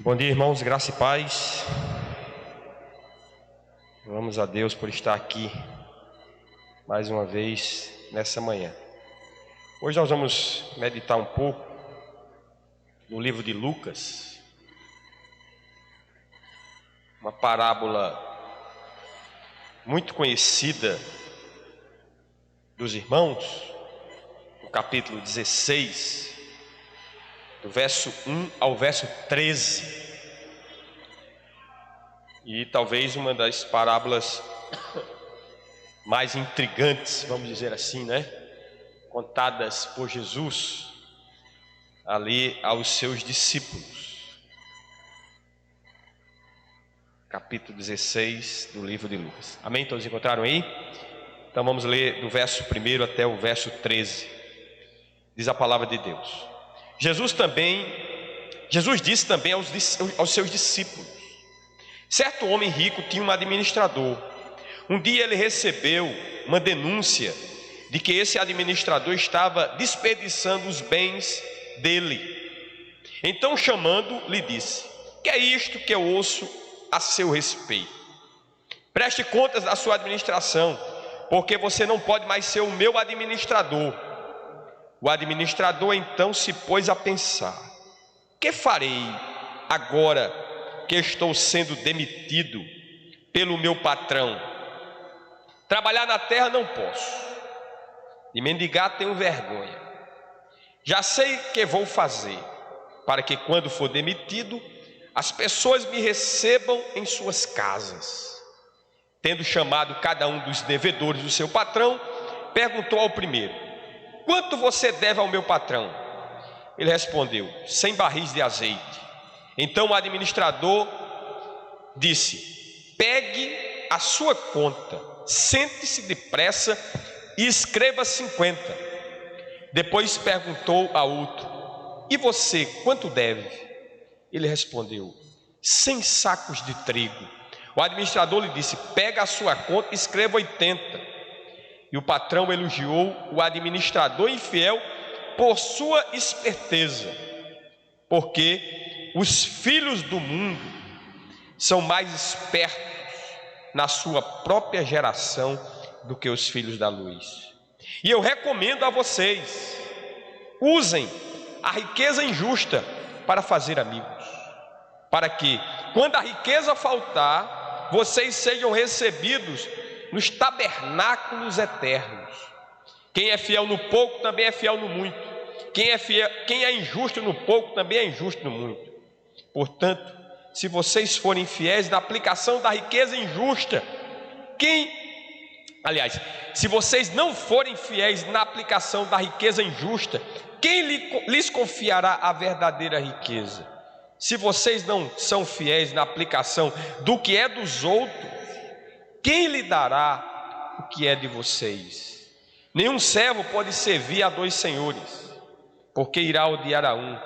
Bom dia, irmãos, graça e paz. Vamos a Deus por estar aqui mais uma vez nessa manhã. Hoje nós vamos meditar um pouco no livro de Lucas, uma parábola muito conhecida dos irmãos, no capítulo 16, do verso 1 ao verso 13. E talvez uma das parábolas mais intrigantes, vamos dizer assim, né? Contadas por Jesus ali aos seus discípulos. Capítulo 16 do livro de Lucas. Amém? Todos encontraram aí? Então vamos ler do verso 1 até o verso 13. Diz a palavra de Deus. Jesus disse também aos seus discípulos: certo homem rico tinha um administrador. Um dia ele recebeu uma denúncia de que esse administrador estava desperdiçando os bens dele. Então, chamando, lhe disse: que é isto que eu ouço a seu respeito? Preste contas da sua administração, porque você não pode mais ser o meu administrador. O administrador então se pôs a pensar: que farei agora que estou sendo demitido pelo meu patrão? Trabalhar na terra não posso, e mendigar tenho vergonha. Já sei o que vou fazer, para que quando for demitido, as pessoas me recebam em suas casas. Tendo chamado cada um dos devedores do seu patrão, perguntou ao primeiro: quanto você deve ao meu patrão? Ele respondeu: 100 barris de azeite. Então o administrador disse: pegue a sua conta, sente-se depressa e escreva 50. Depois perguntou a outro: e você quanto deve? Ele respondeu: 100 sacos de trigo. O administrador lhe disse: pega a sua conta e escreva 80. E o patrão elogiou o administrador infiel por sua esperteza, porque os filhos do mundo são mais espertos na sua própria geração do que os filhos da luz. E eu recomendo a vocês: usem a riqueza injusta para fazer amigos, para que, quando a riqueza faltar, vocês sejam recebidos nos tabernáculos eternos. Quem é fiel no pouco também é fiel no muito. Quem é injusto no pouco também é injusto no muito. Portanto, se vocês forem fiéis na aplicação da riqueza injusta, se vocês não forem fiéis na aplicação da riqueza injusta, quem lhes confiará a verdadeira riqueza? Se vocês não são fiéis na aplicação do que é dos outros, quem lhe dará o que é de vocês? Nenhum servo pode servir a dois senhores, porque irá odiar a um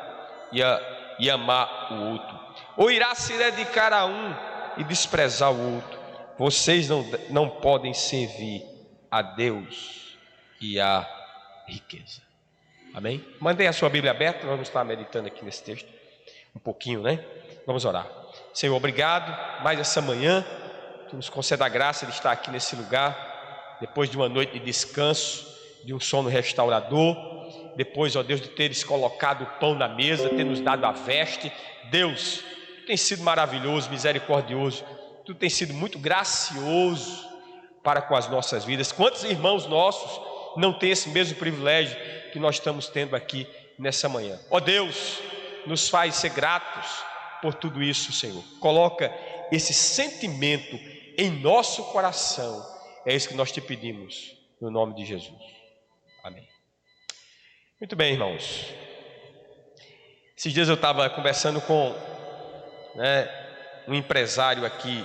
e amar o outro, ou irá se dedicar a um e desprezar o outro. Vocês não podem servir a Deus e a riqueza. Amém? Mantenha a sua Bíblia aberta, vamos estar meditando aqui nesse texto um pouquinho, né? Vamos orar. Senhor, obrigado mais essa manhã. Tu nos conceda a graça de estar aqui nesse lugar, depois de uma noite de descanso, de um sono restaurador, depois, ó Deus, de teres colocado o pão na mesa, ter nos dado a veste. Deus, Tu tens sido maravilhoso, misericordioso, Tu tens sido muito gracioso para com as nossas vidas. Quantos irmãos nossos não têm esse mesmo privilégio que nós estamos tendo aqui nessa manhã? Ó Deus, nos faz ser gratos por tudo isso, Senhor. Coloca esse sentimento em nosso coração. É isso que nós te pedimos, no nome de Jesus. Amém. Muito bem, irmãos. Esses dias eu estava conversando com um empresário aqui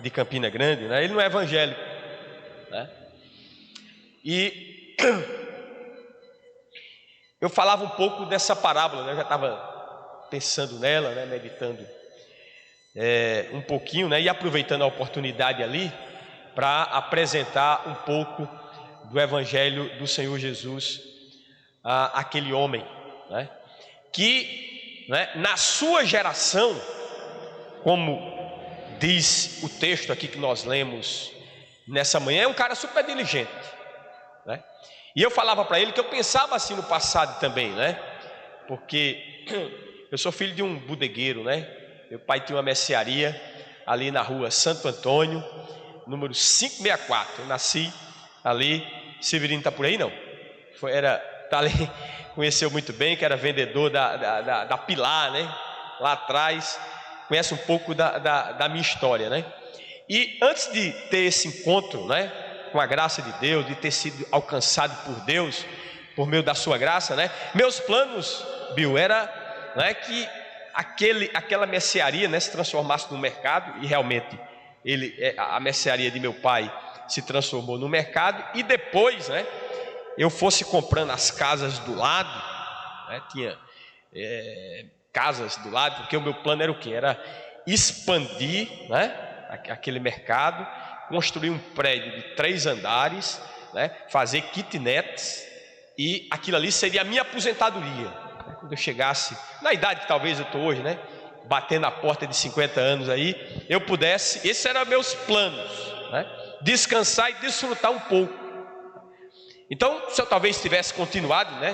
de Campina Grande, né? Ele não é evangélico, né? E eu falava um pouco dessa parábola, né? Eu já estava pensando nela, né? Meditando um pouquinho, né? E aproveitando a oportunidade ali para apresentar um pouco do Evangelho do Senhor Jesus àquele homem, né? Que né, na sua geração, como diz o texto aqui que nós lemos nessa manhã, é um cara super diligente, né? E eu falava para ele que eu pensava assim no passado também, né? Porque eu sou filho de um bodegueiro, né? Meu pai tinha uma mercearia ali na rua Santo Antônio, número 564. Eu nasci ali. Severino está por aí? Não. Tá ali, conheceu muito bem, que era vendedor da Pilar, né? Lá atrás. Conhece um pouco da minha história, né? E antes de ter esse encontro, né, com a graça de Deus, de ter sido alcançado por Deus, por meio da sua graça, né? Meus planos, Bill, era, né, que aquela mercearia, né, se transformasse no mercado. E realmente a mercearia de meu pai se transformou no mercado. E depois, né, eu fosse comprando as casas do lado, né, tinha casas do lado, porque o meu plano era o quê? Era expandir, né, aquele mercado, construir um prédio de 3 andares, né, fazer kitnets, e aquilo ali seria a minha aposentadoria. Quando eu chegasse na idade que talvez eu estou hoje, né, batendo a porta de 50 anos aí, eu pudesse, esses eram meus planos, né, descansar e desfrutar um pouco. Então, se eu talvez tivesse continuado, né,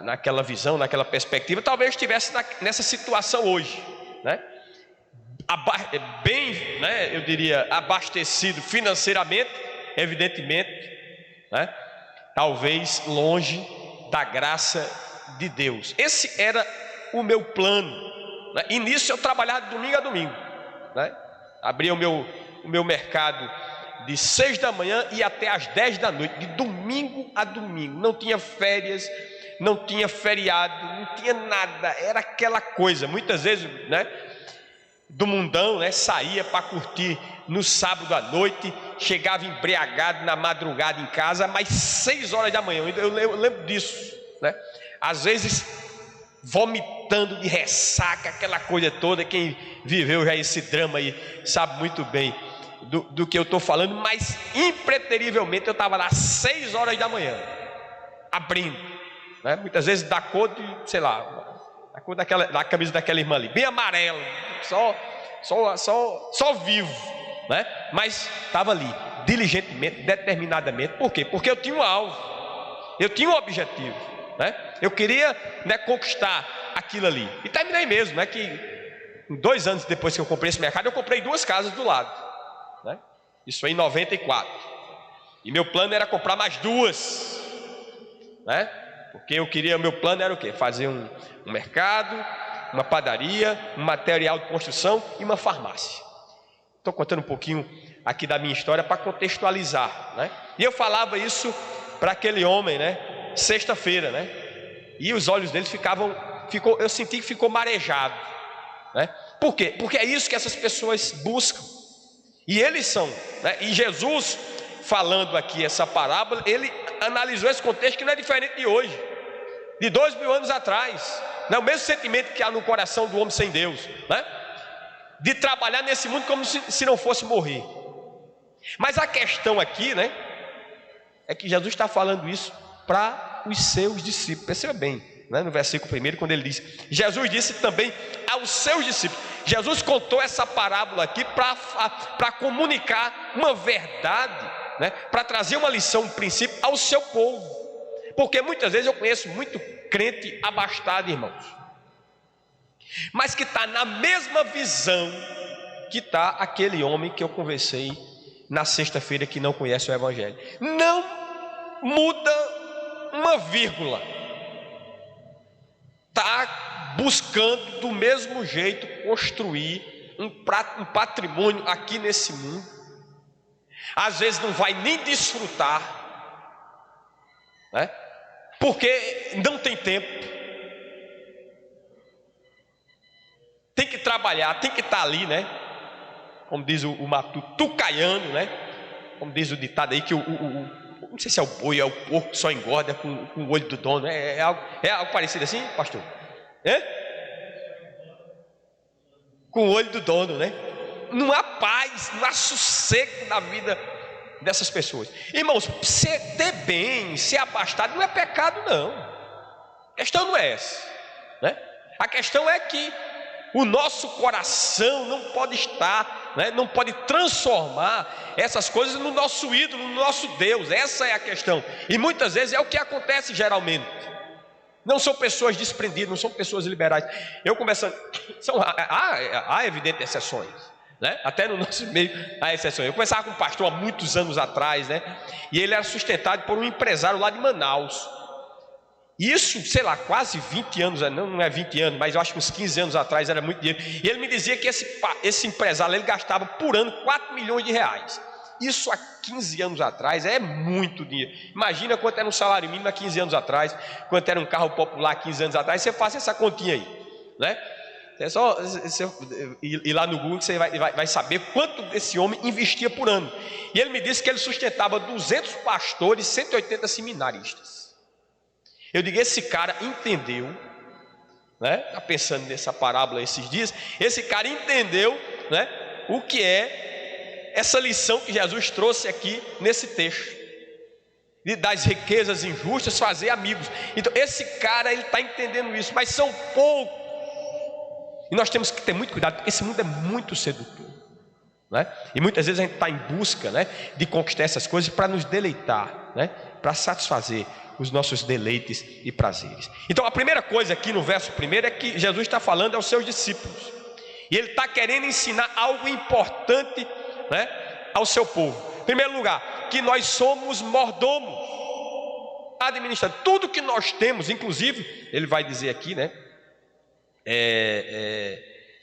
naquela visão, naquela perspectiva, talvez estivesse nessa situação hoje, né, bem, né, eu diria, abastecido financeiramente, evidentemente, né, talvez longe da graça de Deus. Esse era o meu plano, né? E nisso eu trabalhava de domingo a domingo, né? Abria o meu mercado de 6 da manhã e até às 10 da noite, de domingo a domingo. Não tinha férias, não tinha feriado, não tinha nada. Era aquela coisa, muitas vezes, né, do mundão, né, saía para curtir no sábado à noite, chegava embriagado na madrugada em casa, mas 6 horas da manhã, eu lembro disso, né? Às vezes vomitando de ressaca, aquela coisa toda. Quem viveu já esse drama aí sabe muito bem do que eu estou falando, mas impreterivelmente eu estava lá 6 horas da manhã, abrindo, né? Muitas vezes da cor de, sei lá, a cor da camisa daquela irmã ali, bem amarelo, só vivo, né? Mas estava ali, diligentemente, determinadamente. Por quê? Porque eu tinha um alvo, eu tinha um objetivo, né? Eu queria, né, conquistar aquilo ali. E terminei mesmo, né? Que 2 anos depois que eu comprei esse mercado, eu comprei 2 casas do lado, né? Isso aí em 94. E meu plano era comprar mais 2, né? Porque meu plano era o quê? Fazer um mercado, uma padaria, um material de construção e uma farmácia. Estou contando um pouquinho aqui da minha história para contextualizar, né? E eu falava isso para aquele homem, né, sexta-feira, né? E os olhos dele eu senti que ficou marejado, né? Por quê? Porque é isso que essas pessoas buscam. E eles são, né? E Jesus, falando aqui essa parábola, ele analisou esse contexto que não é diferente de hoje, de 2000 anos atrás, né? O mesmo sentimento que há no coração do homem sem Deus, né? De trabalhar nesse mundo como se não fosse morrer. Mas a questão aqui, né, é que Jesus está falando isso para os seus discípulos. Perceba bem, né, no versículo 1, quando ele diz, Jesus disse também aos seus discípulos. Jesus contou essa parábola aqui para comunicar uma verdade, né, para trazer uma lição, um princípio ao seu povo. Porque muitas vezes eu conheço muito crente abastado, irmãos, mas que está na mesma visão que está aquele homem que eu conversei na sexta-feira, que não conhece o Evangelho. Não muda uma vírgula, está buscando do mesmo jeito construir um patrimônio aqui nesse mundo. Às vezes não vai nem desfrutar, né, porque não tem tempo. Tem que trabalhar, tem que estar ali, né? Como diz o Matuto, tucaiano, né? Como diz o ditado aí, que não sei se é o boi, é o porco que só engorda com o olho do dono. É algo parecido assim, pastor? Com o olho do dono, né? Não há paz, não há sossego na vida dessas pessoas. Irmãos, ter bem, ser abastado não é pecado, não. A questão não é essa, né? A questão é que o nosso coração não pode estar, né, não pode transformar essas coisas no nosso ídolo, no nosso Deus. Essa é a questão. E muitas vezes é o que acontece geralmente. Não são pessoas desprendidas, não são pessoas liberais. Eu conversando, há evidentes exceções, né? Até no nosso meio há exceções. Eu conversava com um pastor há muitos anos atrás, né? E ele era sustentado por um empresário lá de Manaus. Isso, sei lá, quase 20 anos, não é 20 anos, mas eu acho que uns 15 anos atrás era muito dinheiro. E ele me dizia que esse empresário, ele gastava por ano 4 milhões de reais. Isso há 15 anos atrás é muito dinheiro. Imagina quanto era um salário mínimo há 15 anos atrás, quanto era um carro popular há 15 anos atrás. Você faz essa continha aí, né? É só ir lá no Google que você vai saber quanto esse homem investia por ano. E ele me disse que ele sustentava 200 pastores, 180 seminaristas. Eu digo, esse cara entendeu, né? Está pensando nessa parábola esses dias. Esse cara entendeu, né, o que é essa lição que Jesus trouxe aqui nesse texto, de das riquezas injustas fazer amigos. Então esse cara, ele está entendendo isso, mas são poucos. E nós temos que ter muito cuidado, porque esse mundo é muito sedutor, né? E muitas vezes a gente está em busca, né, de conquistar essas coisas para nos deleitar, né, para satisfazer os nossos deleites e prazeres. Então a primeira coisa aqui no verso 1 é que Jesus está falando aos seus discípulos, e ele está querendo ensinar algo importante, né, ao seu povo. Em primeiro lugar, que nós somos mordomos, administradores. Tudo que nós temos, inclusive, ele vai dizer aqui, né,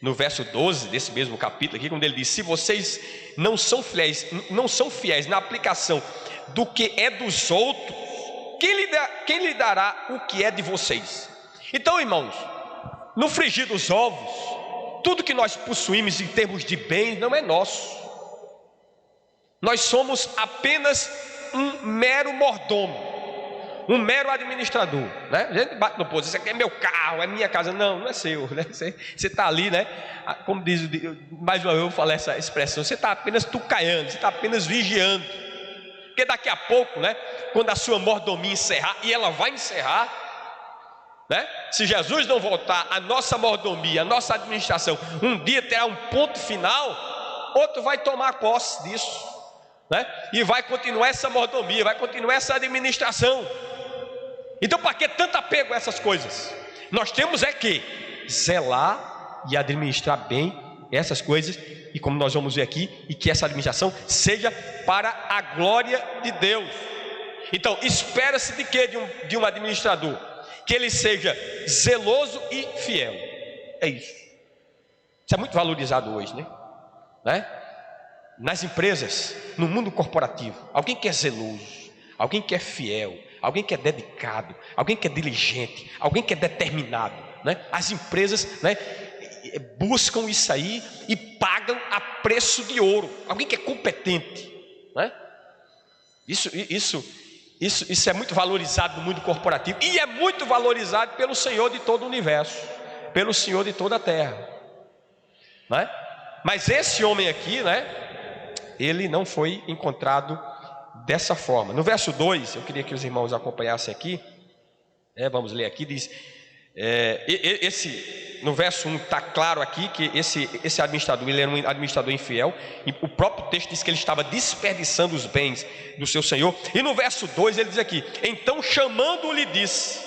no verso 12 desse mesmo capítulo aqui, quando ele diz: se vocês não são fiéis na aplicação do que é dos outros, quem lhe dará o que é de vocês? Então, irmãos, no frigir dos ovos, tudo que nós possuímos em termos de bens não é nosso. Nós somos apenas um mero mordomo, um mero administrador, né? A gente bate no posto, isso aqui é meu carro, é minha casa. Não é seu, né? Você está ali, né? Como diz, mais uma vez eu vou falar essa expressão, você está apenas tucaiando, você está apenas vigiando. Porque daqui a pouco, né, quando a sua mordomia encerrar, e ela vai encerrar, né? Se Jesus não voltar, a nossa mordomia, a nossa administração, um dia terá um ponto final, outro vai tomar posse disso, né? E vai continuar essa mordomia, vai continuar essa administração. Então, para que tanto apego a essas coisas? Nós temos é que zelar e administrar bem essas coisas, e como nós vamos ver aqui, e que essa administração seja para a glória de Deus. Então, espera-se de quê? De um administrador? Que ele seja zeloso e fiel. É isso. Isso é muito valorizado hoje, né? Nas empresas, no mundo corporativo, alguém que é zeloso, alguém que é fiel, alguém que é dedicado, alguém que é diligente, alguém que é determinado, né? As empresas, né, buscam isso aí e pagam a preço de ouro. Alguém que é competente, né? Isso é muito valorizado no mundo corporativo, e é muito valorizado pelo Senhor de todo o universo, pelo Senhor de toda a terra, né? Mas esse homem aqui, né, ele não foi encontrado dessa forma. No verso 2, eu queria que os irmãos acompanhassem aqui, vamos ler aqui, diz, no verso 1 está claro aqui que esse administrador, ele era um administrador infiel, e o próprio texto diz que ele estava desperdiçando os bens do seu senhor. E no verso 2 ele diz aqui: então chamando-lhe disse: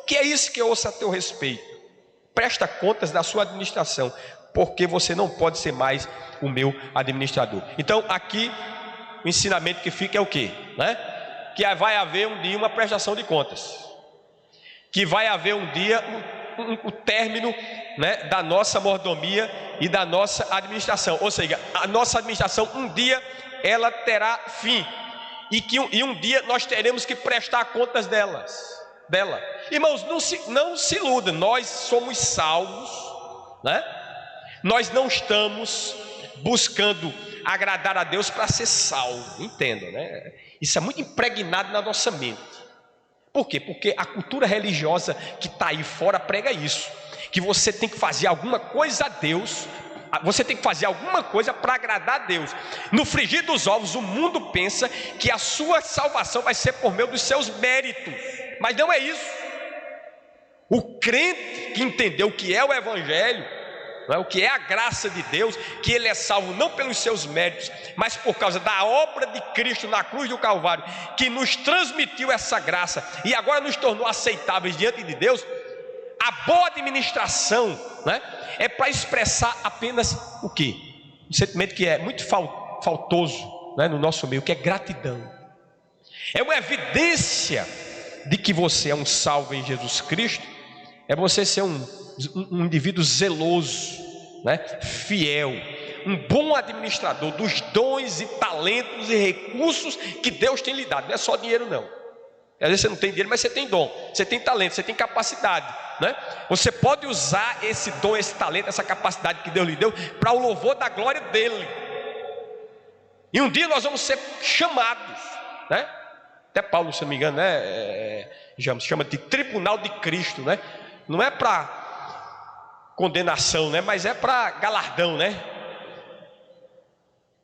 que é isso que eu ouço a teu respeito? Presta contas da sua administração, porque você não pode ser mais o meu administrador. Então aqui o ensinamento que fica é o quê? Né? Que vai haver um dia uma prestação de contas, que vai haver um dia o término, né, da nossa mordomia e da nossa administração. Ou seja, a nossa administração um dia ela terá fim, e um dia nós teremos que prestar contas dela. Irmãos, não se iluda, nós somos salvos, né? Nós não estamos buscando agradar a Deus para ser salvo, entenda, né? Isso é muito impregnado na nossa mente. Por quê? Porque a cultura religiosa que está aí fora prega isso, que você tem que fazer alguma coisa a Deus, você tem que fazer alguma coisa para agradar a Deus. No frigir dos ovos, o mundo pensa que a sua salvação vai ser por meio dos seus méritos, mas não é isso. O crente que entendeu o que é o Evangelho, não é? O que é a graça de Deus, que ele é salvo não pelos seus méritos, mas por causa da obra de Cristo na cruz do Calvário, que nos transmitiu essa graça e agora nos tornou aceitáveis diante de Deus. A boa administração, né, é para expressar apenas o quê? Um sentimento que é muito faltoso, né, no nosso meio, que é gratidão. É uma evidência de que você é um salvo em Jesus Cristo, é você ser um indivíduo zeloso, né, fiel, um bom administrador dos dons e talentos e recursos que Deus tem lhe dado. Não é só dinheiro não. Às vezes você não tem dinheiro, mas você tem dom, você tem talento, você tem capacidade, né? Você pode usar esse dom, esse talento, essa capacidade que Deus lhe deu para o louvor da glória dele. E um dia nós vamos ser chamados, né? Até Paulo, se não me engano, né, chama de tribunal de Cristo, né? Não é para condenação, né? Mas é para galardão, né?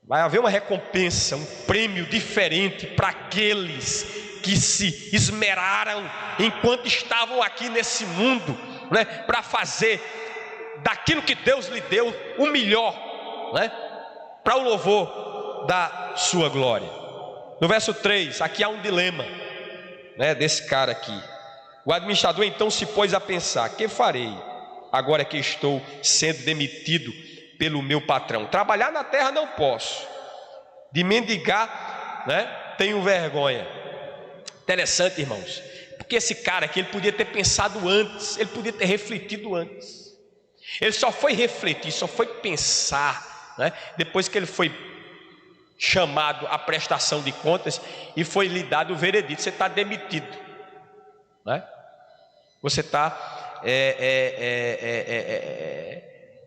Vai haver uma recompensa, um prêmio diferente para aqueles que se esmeraram enquanto estavam aqui nesse mundo, né, para fazer daquilo que Deus lhe deu o melhor, né, para o louvor da sua glória. No verso 3, aqui há um dilema, né, desse cara aqui. O administrador então se pôs a pensar: que farei agora que estou sendo demitido pelo meu patrão? Trabalhar na terra não posso, de mendigar, né, tenho vergonha. Interessante, irmãos, porque esse cara aqui, ele podia ter pensado antes, ele podia ter refletido antes. Ele só foi refletir, só foi pensar, né, depois que ele foi chamado à prestação de contas e foi lhe dado o veredito: você está demitido, né? Você está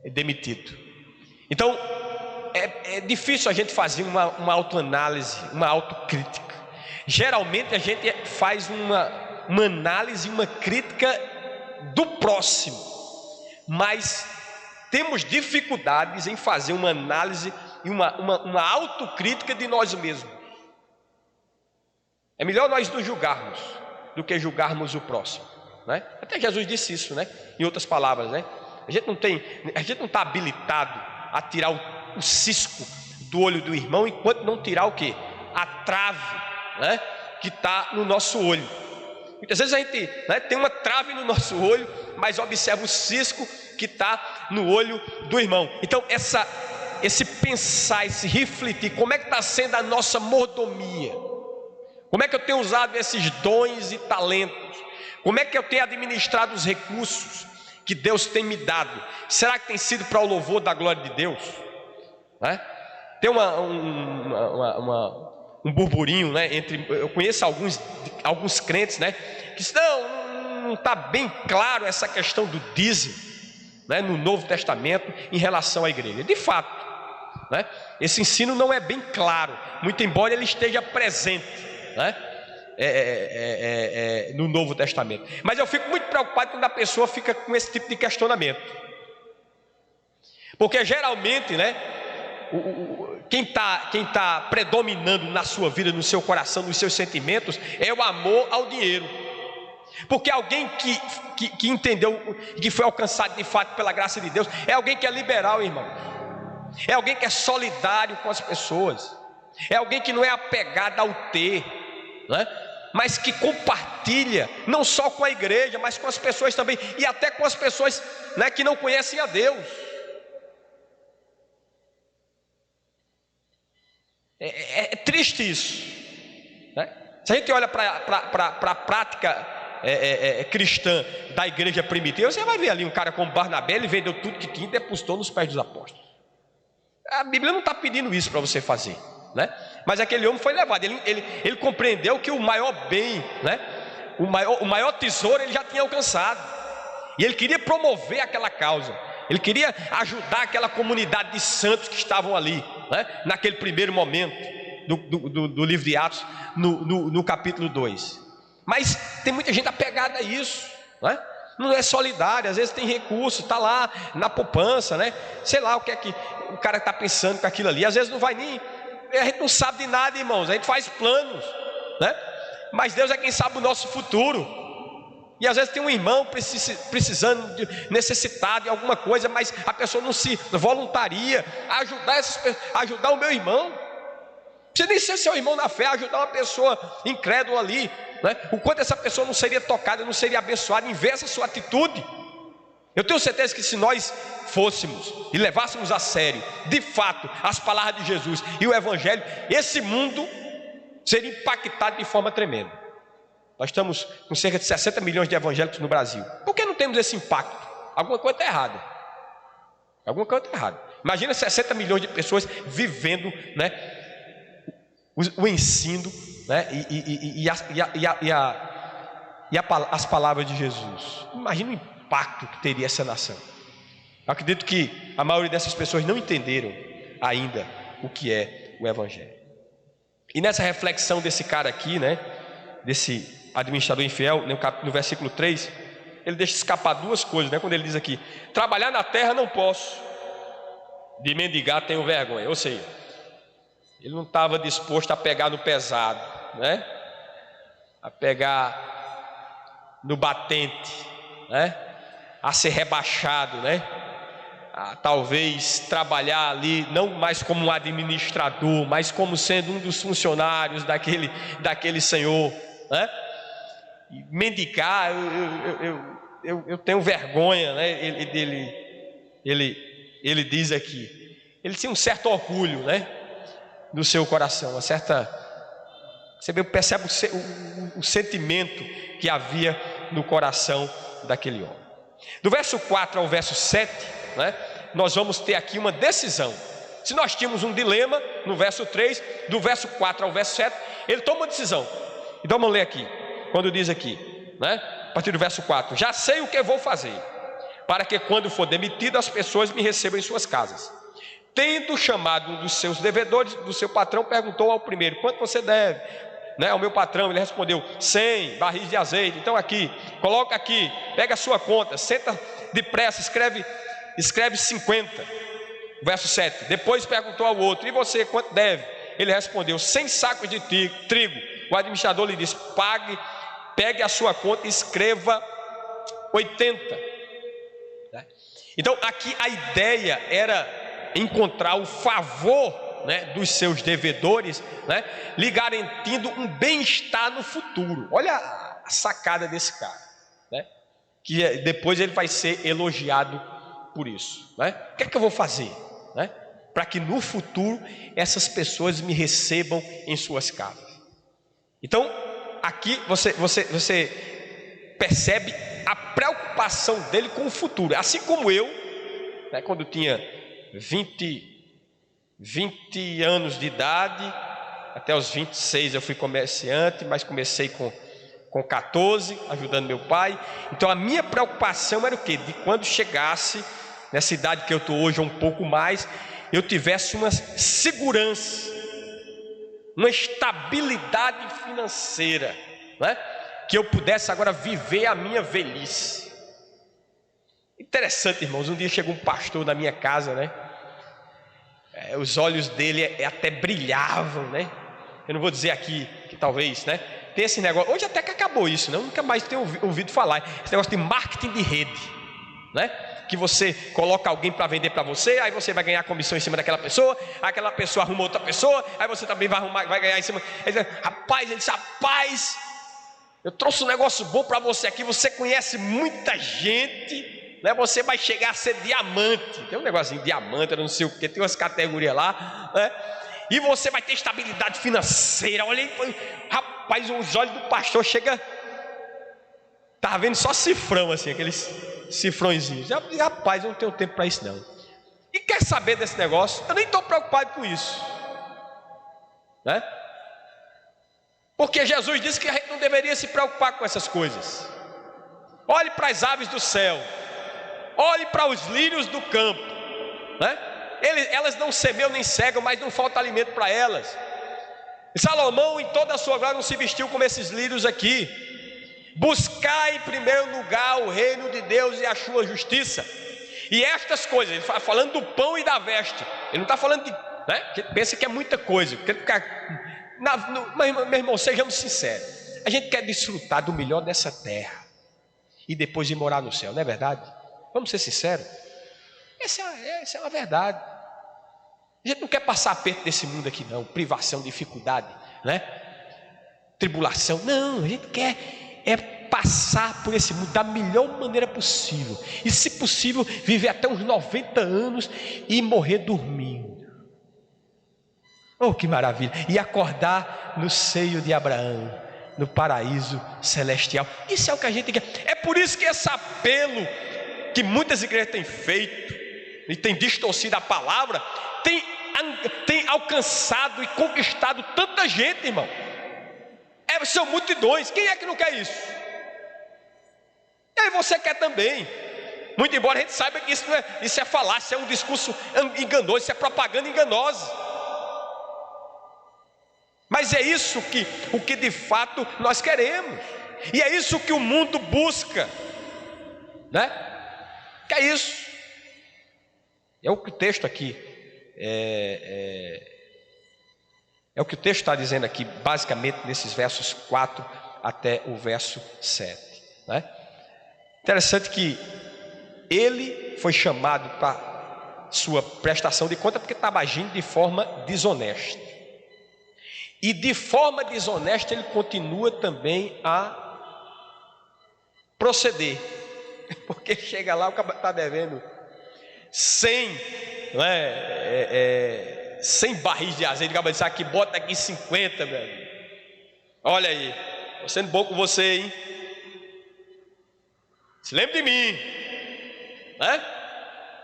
demitido. Então é difícil a gente fazer uma autoanálise, uma autocrítica. Geralmente a gente faz uma análise, uma crítica do próximo, mas temos dificuldades em fazer uma análise e uma autocrítica de nós mesmos. É melhor nós nos julgarmos do que julgarmos o próximo, né? Até Jesus disse isso, né? Em outras palavras, né? A gente não está habilitado a tirar o cisco do olho do irmão enquanto não tirar o quê? A trave, né, que está no nosso olho. Muitas vezes a gente, né, tem uma trave no nosso olho, mas observa o cisco que está no olho do irmão. Então esse pensar, esse refletir, como é que está sendo a nossa mordomia? Como é que eu tenho usado esses dons e talentos? Como é que eu tenho administrado os recursos que Deus tem me dado? Será que tem sido para o louvor da glória de Deus, né? Tem um burburinho, né, eu conheço alguns crentes, né, que não está bem claro essa questão do dízimo, né, no Novo Testamento em relação à igreja. De fato, né, esse ensino não é bem claro, muito embora ele esteja presente, né, no Novo Testamento. Mas eu fico muito preocupado quando a pessoa fica com esse tipo de questionamento, porque geralmente, né, quem está predominando na sua vida, no seu coração, nos seus sentimentos, é o amor ao dinheiro. Porque alguém que entendeu, que foi alcançado de fato pela graça de Deus, é alguém que é liberal, irmão. É alguém que é solidário com as pessoas. É alguém que não é apegado ao ter, né, mas que compartilha, não só com a igreja, mas com as pessoas também, e até com as pessoas, né, que não conhecem a Deus. É triste isso, né? Se a gente olha para a prática cristã da igreja primitiva, você vai ver ali um cara como Barnabé, ele vendeu tudo que tinha e depositou nos pés dos apóstolos. A Bíblia não está pedindo isso para você fazer, né? Mas aquele homem foi levado, ele compreendeu que o maior bem, né, o maior tesouro ele já tinha alcançado, e ele queria promover aquela causa. Ele queria ajudar aquela comunidade de santos que estavam ali, né, naquele primeiro momento do livro de Atos, no capítulo 2. Mas tem muita gente apegada a isso, né? Não é solidário, às vezes tem recurso, está lá na poupança, né? Sei lá o que é que o cara está pensando com aquilo ali. Às vezes não vai nem, a gente não sabe de nada, irmãos. A gente faz planos, né? Mas Deus é quem sabe o nosso futuro. E às vezes tem um irmão precisando, necessitado de alguma coisa, mas a pessoa não se voluntaria a ajudar essas pessoas, a ajudar o meu irmão. Não precisa nem ser seu irmão na fé, ajudar uma pessoa incrédula ali, né? O quanto essa pessoa não seria tocada, não seria abençoada em ver essa sua atitude. Eu tenho certeza que se nós fôssemos e levássemos a sério, de fato, as palavras de Jesus e o Evangelho, esse mundo seria impactado de forma tremenda. Nós estamos com cerca de 60 milhões de evangélicos no Brasil. Por que não temos esse impacto? Alguma coisa está errada. Alguma coisa está errada. Imagina 60 milhões de pessoas vivendo, né, o ensino, né, as palavras de Jesus. Imagina o impacto que teria essa nação. Eu acredito que a maioria dessas pessoas não entenderam ainda o que é o Evangelho. E nessa reflexão desse cara aqui, né, desse administrador infiel, no versículo 3, ele deixa escapar duas coisas, né? Quando ele diz aqui: trabalhar na terra não posso, de mendigar tenho vergonha. Ou seja, ele não estava disposto a pegar no pesado, né? A pegar no batente, né? A ser rebaixado, né? A talvez trabalhar ali não mais como um administrador, mas como sendo um dos funcionários daquele senhor, né? E mendigar, eu tenho vergonha, né? Ele diz aqui, ele tinha um certo orgulho, né, no seu coração, uma certa, você percebe o sentimento que havia no coração daquele homem. Do verso 4 ao verso 7, né, nós vamos ter aqui uma decisão. Se nós tínhamos um dilema no verso 3, do verso 4 ao verso 7, ele toma uma decisão. Então vamos ler aqui, quando diz aqui, né, a partir do verso 4: já sei o que vou fazer, para que quando for demitido as pessoas me recebam em suas casas. Tendo chamado um dos seus devedores, do seu patrão, perguntou ao primeiro: quanto você deve, né, ao meu patrão? Ele respondeu: 100 barris de azeite. Então aqui, coloca aqui, pega a sua conta, senta depressa, escreve 50. Verso 7: depois perguntou ao outro: e você quanto deve? Ele respondeu: 100 sacos de trigo. O administrador lhe disse: pegue a sua conta e escreva 80. Então aqui a ideia era encontrar o favor, né, dos seus devedores, né, lhe garantindo um bem-estar no futuro. Olha a sacada desse cara, né, que depois ele vai ser elogiado por isso, né? O que é que eu vou fazer, né, para que no futuro essas pessoas me recebam em suas casas? Então aqui você percebe a preocupação dele com o futuro, assim como eu, né, quando tinha 20 anos de idade, até os 26 eu fui comerciante, mas comecei com 14, ajudando meu pai. Então a minha preocupação era o quê? De quando chegasse nessa idade que eu estou hoje, um pouco mais, eu tivesse uma segurança, uma estabilidade financeira, né? Que eu pudesse agora viver a minha velhice. Interessante, irmãos, um dia chegou um pastor na minha casa, né? Os olhos dele até brilhavam, né? Eu não vou dizer aqui que talvez, né, tem esse negócio, hoje até que acabou isso, né? Eu nunca mais tenho ouvido falar esse negócio de marketing de rede, né? Que você coloca alguém para vender para você, aí você vai ganhar comissão em cima daquela pessoa, aquela pessoa arruma outra pessoa, aí você também vai ganhar em cima. Ele disse: rapaz, eu trouxe um negócio bom para você aqui, você conhece muita gente, né? Você vai chegar a ser diamante. Tem um negocinho de diamante, eu não sei o que, tem umas categorias lá, né? E você vai ter estabilidade financeira. Olha aí, rapaz, os olhos do pastor chega, estava vendo só cifrão assim, aqueles cifrõezinhos. Rapaz, eu não tenho tempo para isso não. E quer saber desse negócio? Eu nem estou preocupado com isso, né? Porque Jesus disse que a gente não deveria se preocupar com essas coisas. Olhe para as aves do céu, olhe para os lírios do campo, né? Elas não semeiam nem cegam, mas não falta alimento para elas. E Salomão em toda a sua glória não se vestiu como esses lírios aqui. Buscai em primeiro lugar o reino de Deus e a sua justiça, e estas coisas, ele está falando do pão e da veste, ele não está falando de, né? Pensa que é muita coisa, mas meu irmão, sejamos sinceros, a gente quer desfrutar do melhor dessa terra, e depois ir morar no céu, não é verdade? Vamos ser sinceros, essa é uma verdade. A gente não quer passar aperto desse mundo aqui não, privação, dificuldade, né? Tribulação, não, a gente quer passar por esse mundo da melhor maneira possível, e se possível viver até uns 90 anos e morrer dormindo. Oh, que maravilha! E acordar no seio de Abraão, no paraíso celestial. Isso é o que a gente quer. É por isso que esse apelo que muitas igrejas têm feito e têm distorcido a palavra tem alcançado e conquistado tanta gente, irmão. São multidões. Quem é que não quer isso? E aí você quer também. Muito embora a gente saiba que isso é falácia, é um discurso enganoso, isso é propaganda enganosa. Mas é isso o que de fato nós queremos, e é isso que o mundo busca, né? Que é isso. É o que o texto aqui é o que o texto está dizendo aqui, basicamente nesses versos 4 até o verso 7, né? Interessante que ele foi chamado para sua prestação de conta porque estava agindo de forma desonesta. E de forma desonesta ele continua também a proceder. Porque chega lá, o cara está devendo 100 barris de azeite. O cara diz aqui, bota aqui 50, meu amigo. Olha aí, estou sendo bom com você, hein? Se lembre de mim, né?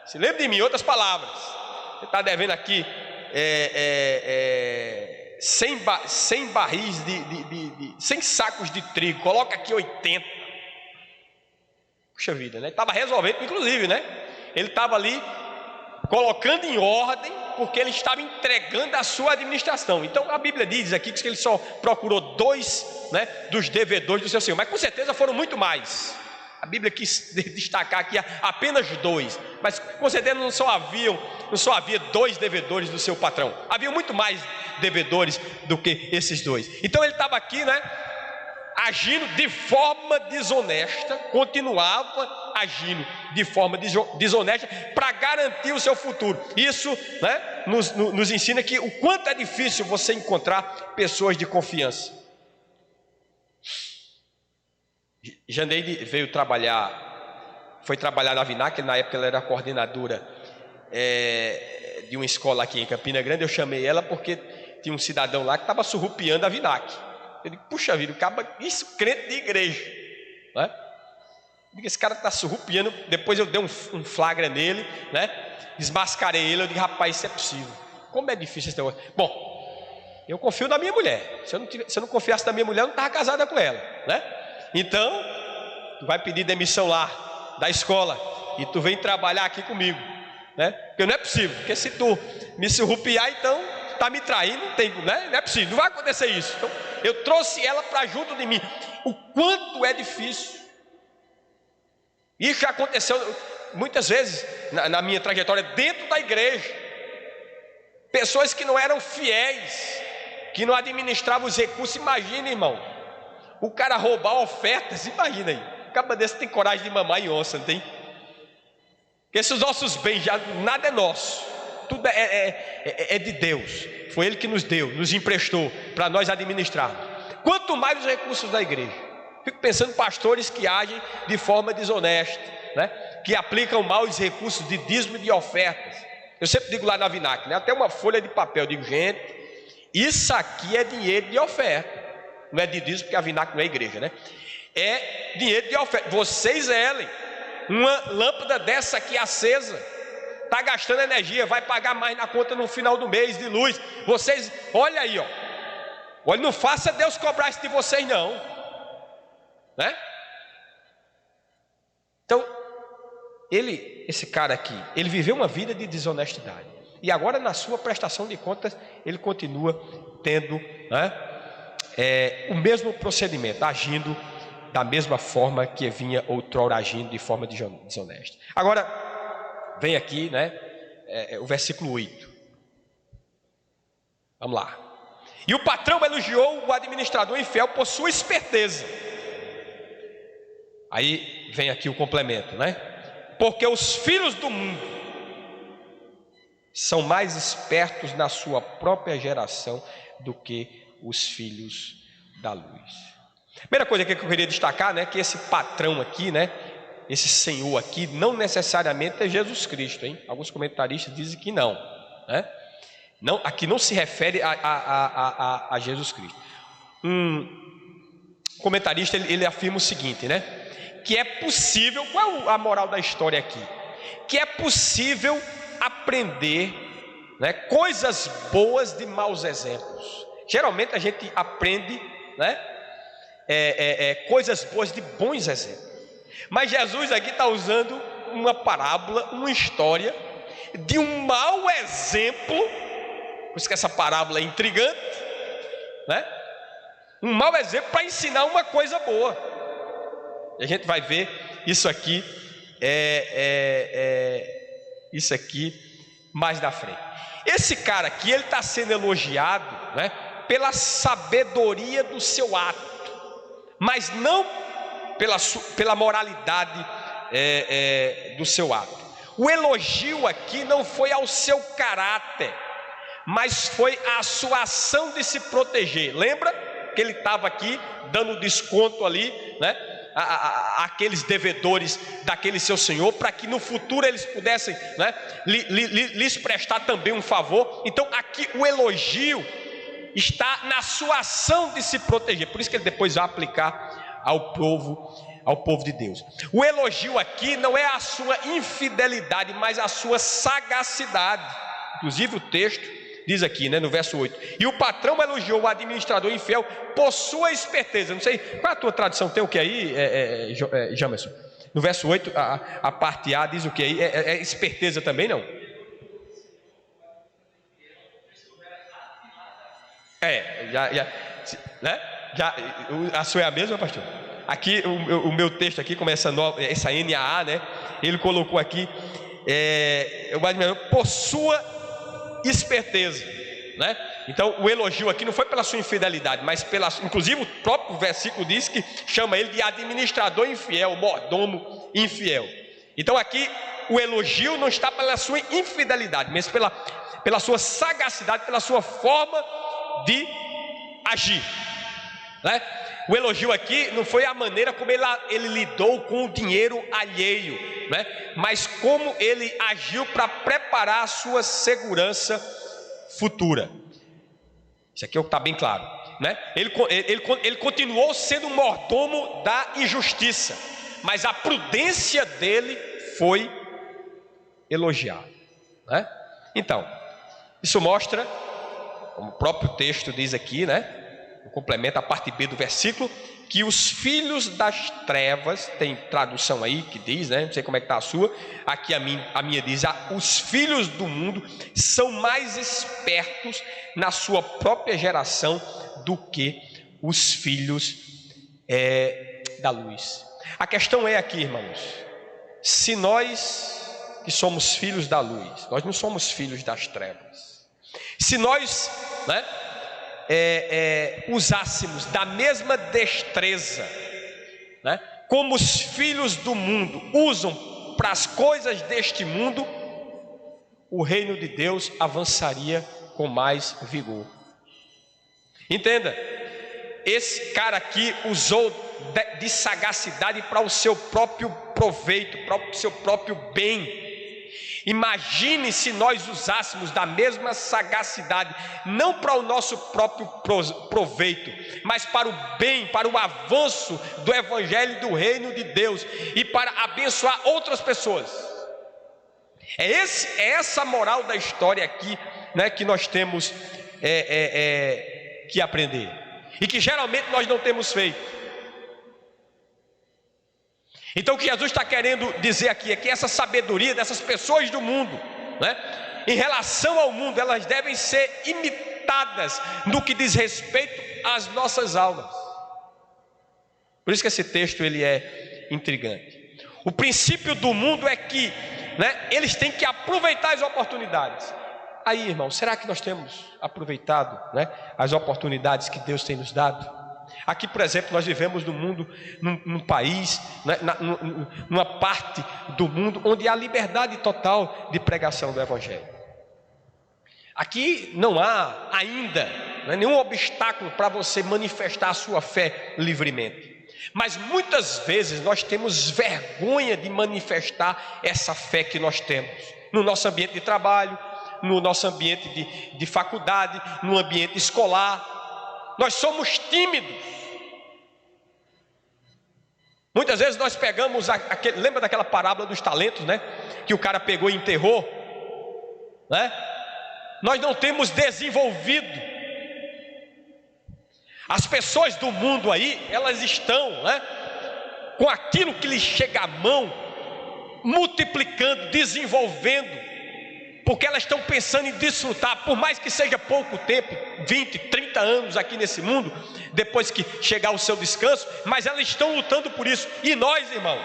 Se lembre de mim, outras palavras. Você está devendo aqui 100 barris 100 sacos de trigo, coloca aqui 80. Puxa vida, né? Estava resolvendo, inclusive, né? Ele estava ali colocando em ordem, porque ele estava entregando a sua administração. Então a Bíblia diz aqui que ele só procurou 2, né, dos devedores do seu senhor, mas com certeza foram muito mais. A Bíblia quis destacar aqui apenas 2, mas com certeza não só havia 2 devedores do seu patrão, havia muito mais devedores do que esses 2. Então ele estava aqui, né, agindo de forma desonesta, continuava agindo de forma desonesta para garantir o seu futuro. Isso, né, nos ensina que o quanto é difícil você encontrar pessoas de confiança. Janeide foi trabalhar na Vinac. Na época ela era coordenadora de uma escola aqui em Campina Grande. Eu chamei ela porque tinha um cidadão lá que estava surrupiando a Vinac. Eu digo, puxa vida, isso crente de igreja, né? Eu digo, esse cara está surrupiando. Depois eu dei um flagra nele, né? Desmascarei ele. Eu digo, rapaz, isso é possível. Como é difícil esse negócio. Bom, eu confio na minha mulher. Se eu não confiasse na minha mulher, eu não estava casada com ela, né? Então, tu vai pedir demissão lá da escola e tu vem trabalhar aqui comigo, né? Porque não é possível, porque se tu me surrupiar, então tá me traindo, não tem, né? Não é possível, não vai acontecer isso. Então, eu trouxe ela para junto de mim. O quanto é difícil. Isso já aconteceu muitas vezes na minha trajetória dentro da igreja. Pessoas que não eram fiéis, que não administravam os recursos. Imagina, irmão, o cara roubar ofertas. Imagina aí, o cara desse tem coragem de mamar em onça, não tem? Porque esses nossos bens, já nada é nosso, tudo é de Deus. Foi Ele que nos deu, nos emprestou para nós administrarmos. Quanto mais os recursos da igreja. Fico pensando em pastores que agem de forma desonesta, né? Que aplicam mal os recursos de dízimo e de ofertas. Eu sempre digo lá na Vinac, né? Até uma folha de papel, eu digo, gente, isso aqui é dinheiro de oferta. Não é de dízimo, porque a Vinac não é igreja, né? É dinheiro de oferta. Vocês, Ellen, uma lâmpada dessa aqui acesa, está gastando energia, vai pagar mais na conta no final do mês de luz. Vocês, olha aí, ó. Olha, não faça Deus cobrar isso de vocês, não, né? Então, esse cara aqui, ele viveu uma vida de desonestidade. E agora, na sua prestação de contas, ele continua tendo, né, o mesmo procedimento, agindo da mesma forma que vinha outrora agindo de forma desonesta. Agora, vem aqui, né, o versículo 8. Vamos lá. E o patrão elogiou o administrador infiel por sua esperteza. Aí vem aqui o complemento, né? Porque os filhos do mundo são mais espertos na sua própria geração do que os filhos da luz. Primeira coisa que eu queria destacar, né, que esse patrão aqui, né, esse Senhor aqui, não necessariamente é Jesus Cristo, hein? Alguns comentaristas dizem que não, né? Não, aqui não se refere a Jesus Cristo. Um comentarista ele afirma o seguinte, né? Que é possível, qual é a moral da história aqui? Que é possível aprender, né, coisas boas de maus exemplos. Geralmente a gente aprende, né, coisas boas de bons exemplos. Mas Jesus aqui está usando uma parábola, uma história de um mau exemplo. Por isso que essa parábola é intrigante, né? Um mau exemplo para ensinar uma coisa boa. E a gente vai ver isso aqui, isso aqui mais na frente. Esse cara aqui, ele está sendo elogiado, né, pela sabedoria do seu ato, mas não pela moralidade do seu ato. O elogio aqui não foi ao seu caráter, mas foi a sua ação de se proteger. Lembra que ele estava aqui dando desconto ali, né, aqueles devedores daquele seu senhor, para que no futuro eles pudessem, né, lhes prestar também um favor. Então aqui o elogio está na sua ação de se proteger. Por isso que ele depois vai aplicar ao povo de Deus. O elogio aqui não é a sua infidelidade, mas a sua sagacidade. Inclusive o texto diz aqui, né, no verso 8: e o patrão elogiou o administrador infiel por sua esperteza. Não sei, qual é a tua tradução? Tem o que aí, Jamerson? No verso 8, a parte A diz o que aí? É esperteza também, não? Né? A sua é a mesma, pastor? Aqui, o meu texto aqui começa essa NAA, né? Ele colocou aqui, o administrador por sua esperteza, né? Então o elogio aqui não foi pela sua infidelidade, mas inclusive o próprio versículo diz que chama ele de administrador infiel, mordomo infiel. Então aqui o elogio não está pela sua infidelidade, mas pela sua sagacidade, pela sua forma de agir, né? O elogio aqui não foi a maneira como ele lidou com o dinheiro alheio, né? Mas como ele agiu para preparar a sua segurança futura. Isso aqui é o que está bem claro, né? Ele continuou sendo um mordomo da injustiça, mas a prudência dele foi elogiada, né? Então, isso mostra, como o próprio texto diz aqui, né? Complementa a parte B do versículo, que os filhos das trevas, tem tradução aí que diz, né? Não sei como é que está a sua, aqui a minha diz, os filhos do mundo são mais espertos na sua própria geração do que os filhos da luz. A questão é aqui, irmãos, se nós que somos filhos da luz, nós não somos filhos das trevas, se nós, né, usássemos da mesma destreza, né, como os filhos do mundo usam para as coisas deste mundo, o reino de Deus avançaria com mais vigor. Entenda, esse cara aqui usou de sagacidade para o seu próprio proveito, para o seu próprio bem. Imagine se nós usássemos da mesma sagacidade, não para o nosso próprio proveito, mas para o bem, para o avanço do evangelho do reino de Deus e para abençoar outras pessoas. É essa a moral da história aqui, né, que nós temos que aprender e que geralmente nós não temos feito. Então o que Jesus está querendo dizer aqui é que essa sabedoria dessas pessoas do mundo, né, em relação ao mundo, elas devem ser imitadas no que diz respeito às nossas almas. Por isso que esse texto ele é intrigante. O princípio do mundo é que, né, eles têm que aproveitar as oportunidades. Aí, irmão, será que nós temos aproveitado, né, as oportunidades que Deus tem nos dado? Aqui, por exemplo, nós vivemos no mundo, num país, né, numa parte do mundo onde há liberdade total de pregação do Evangelho. Aqui não há ainda, né, nenhum obstáculo para você manifestar a sua fé livremente. Mas muitas vezes nós temos vergonha de manifestar essa fé que nós temos no nosso ambiente de trabalho, no nosso ambiente de faculdade, no ambiente escolar. Nós somos tímidos. Muitas vezes nós pegamos lembra daquela parábola dos talentos, né? Que o cara pegou e enterrou, né? Nós não temos desenvolvido. As pessoas do mundo aí, elas estão, né, com aquilo que lhes chega à mão, multiplicando, desenvolvendo, porque elas estão pensando em desfrutar, por mais que seja pouco tempo, 20, 30 anos aqui nesse mundo, depois que chegar o seu descanso, mas elas estão lutando por isso. E nós, irmãos,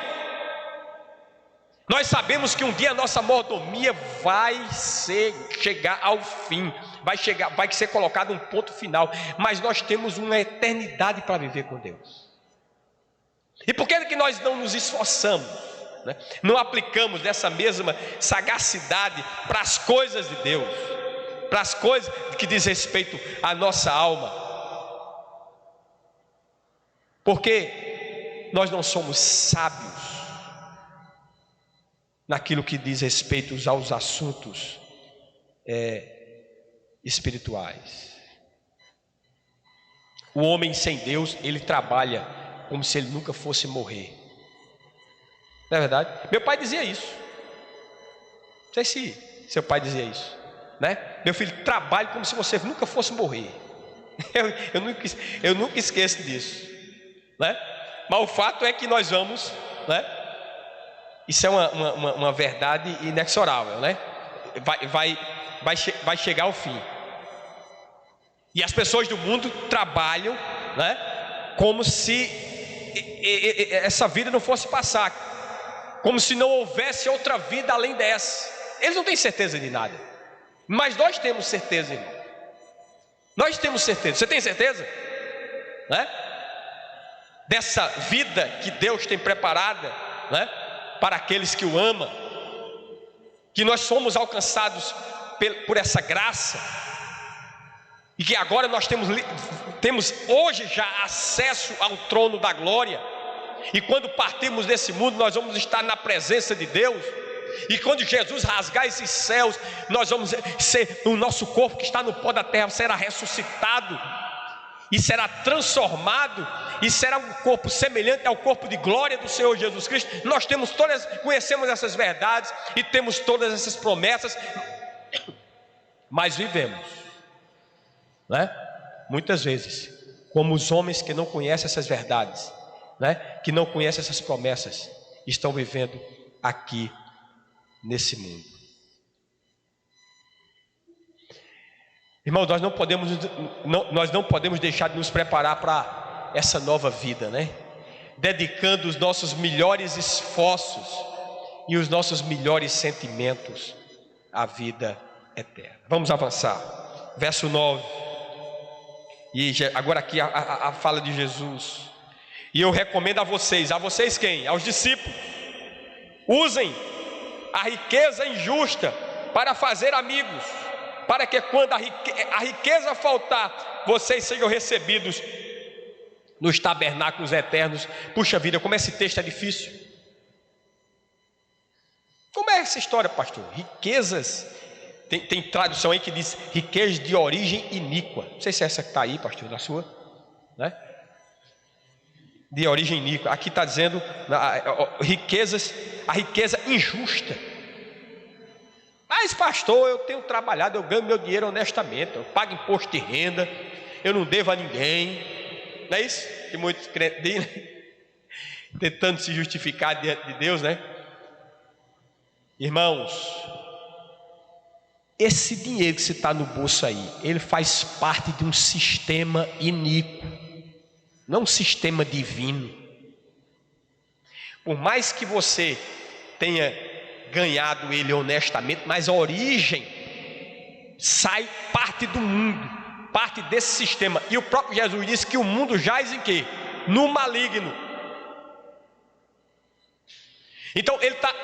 nós sabemos que um dia a nossa mordomia vai chegar ao fim, vai ser colocado um ponto final, mas nós temos uma eternidade para viver com Deus. E por que é que nós não nos esforçamos, né? Não aplicamos dessa mesma sagacidade para as coisas de Deus, para as coisas que diz respeito à nossa alma? Porque nós não somos sábios naquilo que diz respeito aos assuntos espirituais. O homem sem Deus, ele trabalha como se ele nunca fosse morrer. Não é verdade? Meu pai dizia isso. Não sei se seu pai dizia isso, né? Meu filho, trabalhe como se você nunca fosse morrer. Eu nunca esqueço disso, né? Mas o fato é que nós vamos, né? Isso é uma verdade inexorável, né? Vai chegar ao fim. E as pessoas do mundo trabalham, né, como se essa vida não fosse passar, como se não houvesse outra vida além dessa. Eles não têm certeza de nada, mas nós temos certeza, irmão. Nós temos certeza. Você tem certeza, né, dessa vida que Deus tem preparada, né, para aqueles que o amam, que nós somos alcançados por essa graça, e que agora nós temos hoje já acesso ao trono da glória, e quando partirmos desse mundo nós vamos estar na presença de Deus, e quando Jesus rasgar esses céus, nós vamos ser, o nosso corpo que está no pó da terra será ressuscitado, e será transformado, e será um corpo semelhante ao corpo de glória do Senhor Jesus Cristo. Nós conhecemos essas verdades, e temos todas essas promessas, mas vivemos, né, muitas vezes como os homens que não conhecem essas verdades, né, que não conhecem essas promessas, estão vivendo aqui nesse mundo. Irmão, nós não podemos deixar de nos preparar para essa nova vida, né? Dedicando os nossos melhores esforços e os nossos melhores sentimentos à vida eterna. Vamos avançar. Verso 9. E agora aqui a fala de Jesus. E eu recomendo a vocês quem? Aos discípulos. Usem a riqueza injusta para fazer amigos, para que quando a riqueza faltar, vocês sejam recebidos nos tabernáculos eternos. Puxa vida, como esse texto é difícil. Como é essa história, pastor? Riquezas, tem tradução aí que diz riquezas de origem iníqua. Não sei se é essa que está aí, pastor, na sua, né? De origem iníqua. Aqui está dizendo a riqueza injusta. Mas pastor, eu tenho trabalhado, eu ganho meu dinheiro honestamente, eu pago imposto de renda, eu não devo a ninguém. Não é isso que muitos crentes dizem, né? Tentando se justificar diante de Deus, né? Irmãos, esse dinheiro que você está no bolso aí, ele faz parte de um sistema iníquo, não um sistema divino. Por mais que você tenha ganhado ele honestamente, mas a origem parte do mundo, parte desse sistema. E o próprio Jesus disse que o mundo jaz em quê? No maligno. Então ele está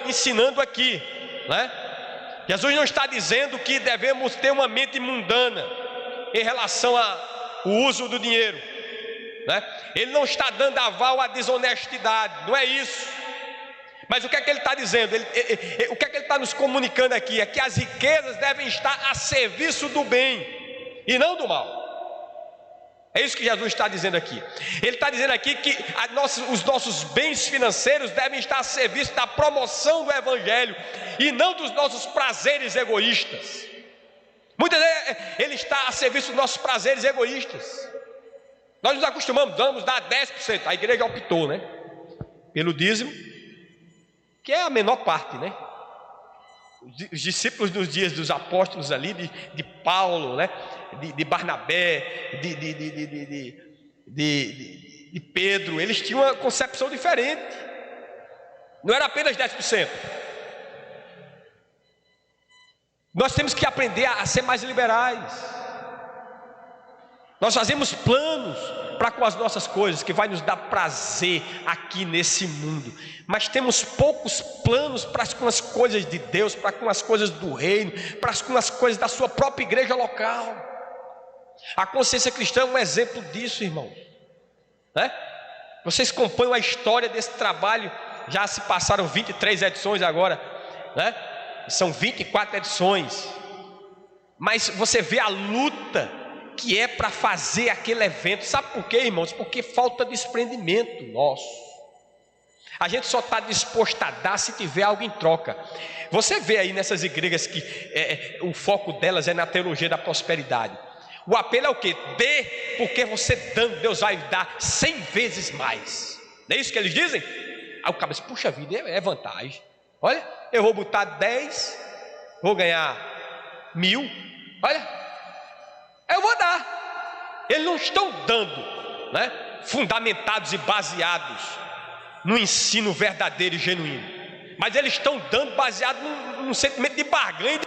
ensinando aqui, né? Jesus não está dizendo que devemos ter uma mente mundana em relação ao uso do dinheiro, né? Ele não está dando aval à desonestidade, não é isso. Mas o que é que ele está dizendo? O que é que ele está nos comunicando aqui? É que as riquezas devem estar a serviço do bem e não do mal. É isso que Jesus está dizendo aqui. Ele está dizendo aqui que os nossos bens financeiros devem estar a serviço da promoção do Evangelho e não dos nossos prazeres egoístas. Muitas vezes ele está a serviço dos nossos prazeres egoístas. Nós nos acostumamos, vamos dar 10%. A igreja optou, né, pelo dízimo, que é a menor parte, né? Os discípulos nos dias dos apóstolos ali, de Paulo, né, de Barnabé, de Pedro, eles tinham uma concepção diferente. Não era apenas 10%. Nós temos que aprender a ser mais liberais. Nós fazemos planos para com as nossas coisas, que vai nos dar prazer aqui nesse mundo, mas temos poucos planos para com as coisas de Deus, para com as coisas do reino, para com as coisas da sua própria igreja local. A consciência cristã é um exemplo disso, irmão, né? Vocês acompanham a história desse trabalho, já se passaram 23 edições agora, né? São 24 edições, mas você vê a luta que é para fazer aquele evento. Sabe por quê, irmãos? Porque falta desprendimento nosso. A gente só está disposto a dar se tiver algo em troca. Você vê aí nessas igrejas que o foco delas é na teologia da prosperidade. O apelo é o quê? Dê, porque você dando, Deus vai dar 100 vezes mais. Não é isso que eles dizem? Aí o cara diz, puxa vida, é vantagem. Olha, eu vou botar 10, vou ganhar 1.000. Olha, eu vou dar. Eles não estão dando, né, fundamentados e baseados no ensino verdadeiro e genuíno, mas eles estão dando baseado num sentimento de barganha.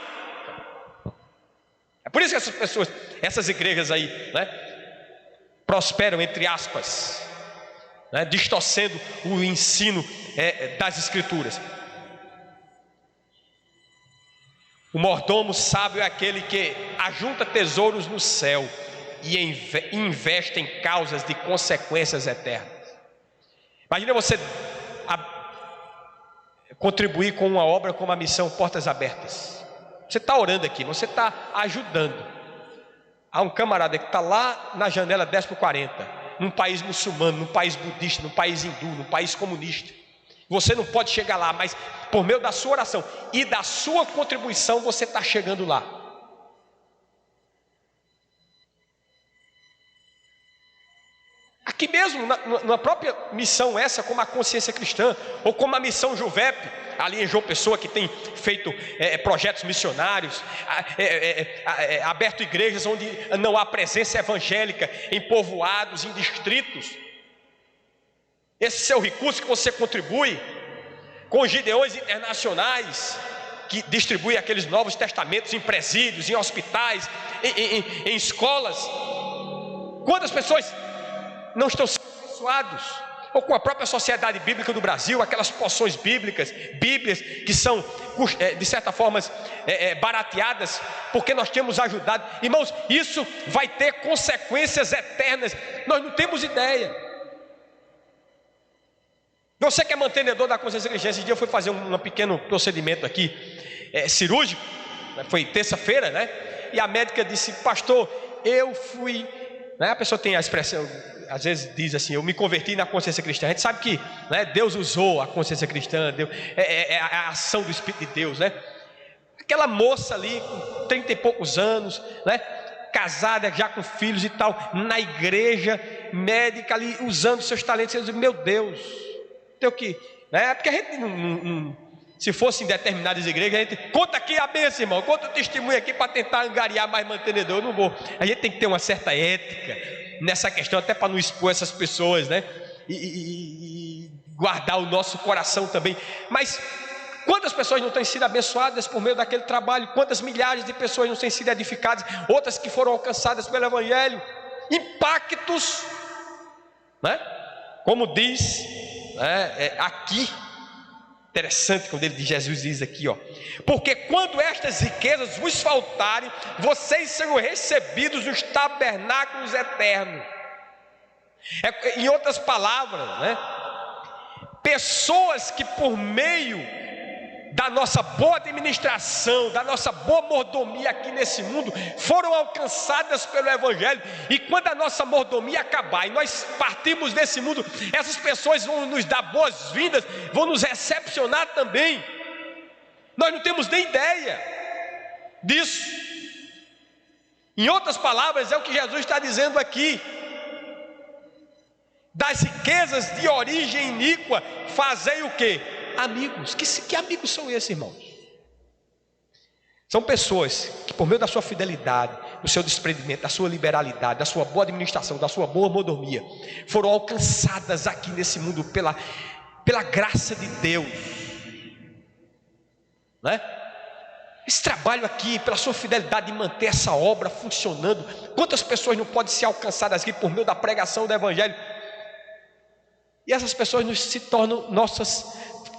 É por isso que essas pessoas, essas igrejas aí, né, prosperam, entre aspas, né, distorcendo o ensino das escrituras. O mordomo sábio é aquele que ajunta tesouros no céu e investe em causas de consequências eternas. Imagina você contribuir com uma obra como a missão Portas Abertas. Você está orando aqui, você está ajudando. Há um camarada que está lá na janela 10/40, num país muçulmano, num país budista, num país hindu, num país comunista. Você não pode chegar lá, mas por meio da sua oração e da sua contribuição você está chegando lá. Aqui mesmo, na própria missão essa, como a Consciência Cristã, ou como a missão Juvep, ali em João Pessoa, que tem feito projetos missionários, aberto igrejas onde não há presença evangélica, em povoados, em distritos. Esse seu recurso que você contribui com os Gideões internacionais, que distribui aqueles novos testamentos em presídios, em hospitais, em escolas. Quantas pessoas não estão sendo abençoados? Ou com a própria Sociedade Bíblica do Brasil, aquelas porções bíblicas, Bíblias que são de certa forma barateadas, porque nós temos ajudado. Irmãos, isso vai ter consequências eternas, nós não temos ideia. Você que é mantenedor da consciência cristã, esse dia eu fui fazer um pequeno procedimento aqui, cirúrgico, foi terça-feira, né? E a médica disse, pastor, eu fui, né? A pessoa tem a expressão, às vezes diz assim, eu me converti na consciência cristã. A gente sabe que, né, Deus usou a consciência cristã, a ação do Espírito de Deus, né? Aquela moça ali, com 30 e poucos anos, né? Casada já com filhos e tal, na igreja, médica ali, usando seus talentos. Eu digo, meu Deus, tem que, né? Porque a gente se fosse em determinadas igrejas, a gente conta aqui a bênção, irmão, conta o testemunho aqui para tentar angariar mais mantenedor. Eu não vou. A gente tem que ter uma certa ética nessa questão, até para não expor essas pessoas, né? E guardar o nosso coração também. Mas Quantas pessoas não têm sido abençoadas por meio daquele trabalho? Quantas milhares de pessoas não têm sido edificadas? Outras que foram alcançadas pelo Evangelho? Impactos, né? Como diz, né, aqui, interessante quando Jesus diz aqui, ó: porque quando estas riquezas vos faltarem, vocês serão recebidos nos tabernáculos eternos. Em outras palavras, né, pessoas que por meio da nossa boa administração, da nossa boa mordomia aqui nesse mundo, foram alcançadas pelo Evangelho, e quando a nossa mordomia acabar e nós partimos desse mundo, essas pessoas vão nos dar boas-vindas, vão nos recepcionar também. Nós não temos nem ideia disso. Em outras palavras, é o que Jesus está dizendo aqui: das riquezas de origem iníqua, fazei o quê? Amigos. Que amigos são esses, irmãos? São pessoas que, por meio da sua fidelidade, do seu desprendimento, da sua liberalidade, da sua boa administração, da sua boa mordomia, foram alcançadas aqui nesse mundo pela graça de Deus, né? Esse trabalho aqui, pela sua fidelidade de manter essa obra funcionando, quantas pessoas não podem ser alcançadas aqui por meio da pregação do Evangelho? E essas pessoas se tornam